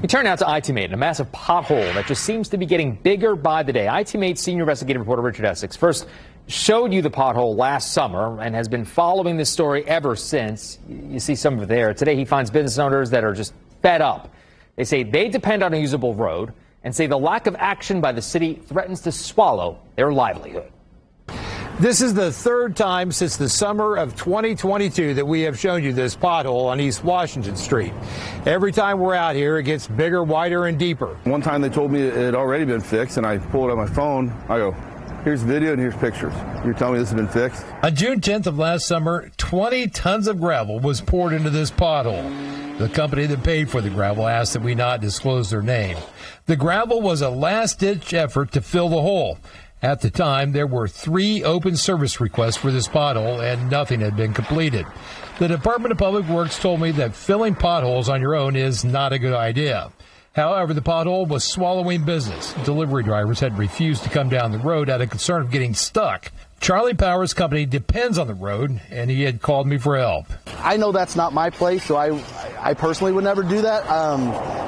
We turn now to ITMate, a massive pothole that just seems to be getting bigger by the day. ITMate senior investigative reporter Richard Essex first showed you the pothole last summer and has been following this story ever since. You see some of it there. Today he finds business owners that are just fed up. They say they depend on a usable road and say the lack of action by the city threatens to swallow their livelihood. This is the third time since the summer of 2022 that we have shown you this pothole on East Washington Street. Every time we're out here, it gets bigger, wider, and deeper. One time they told me it had already been fixed, and I pulled out my phone. I go, here's video and here's pictures. You're telling me this has been fixed? On June 10th of last summer, 20 tons of gravel was poured into this pothole. The company that paid for the gravel asked that we not disclose their name. The gravel was a last-ditch effort to fill the hole. At the time, there were 3 open service requests for this pothole, and nothing had been completed. The Department of Public Works told me that filling potholes on your own is not a good idea. However, the pothole was swallowing business. Delivery drivers had refused to come down the road out of concern of getting stuck. Charlie Power's company depends on the road, and he had called me for help. I know that's not my place, so I personally would never do that.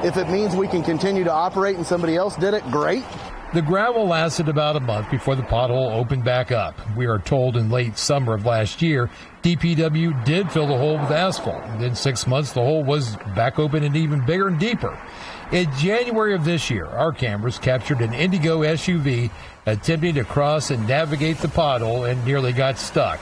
If it means we can continue to operate and somebody else did it, great. The gravel lasted about a month before the pothole opened back up. We are told in late summer of last year, DPW did fill the hole with asphalt. Within 6 months, the hole was back open and even bigger and deeper. In January of this year, our cameras captured an Indigo SUV attempting to cross and navigate the pothole and nearly got stuck.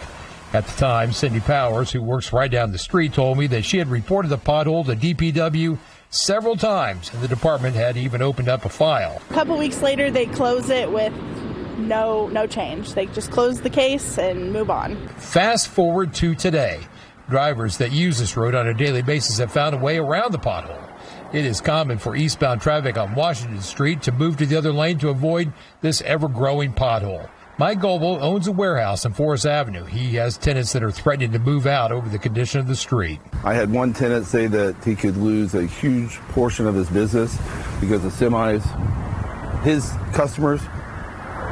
At the time, Cindy Powers, who works right down the street, told me that she had reported the pothole to DPW several times, and the department had even opened up a file. A couple weeks later, they close it with no change. They just close the case and move on. Fast forward to today. Drivers that use this road on a daily basis have found a way around the pothole. It is common for eastbound traffic on Washington Street to move to the other lane to avoid this ever-growing pothole. Mike Goebel owns a warehouse on Forest Avenue. He has tenants that are threatening to move out over the condition of the street. I had one tenant say that he could lose a huge portion of his business because the semis, his customers,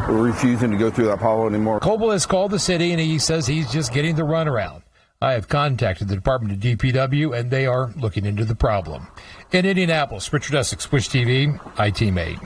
were refusing to go through that pothole anymore. Goebel has called the city, and he says he's just getting the runaround. I have contacted the Department of DPW, and they are looking into the problem. In Indianapolis, Richard Essex, Wish TV, ITMate.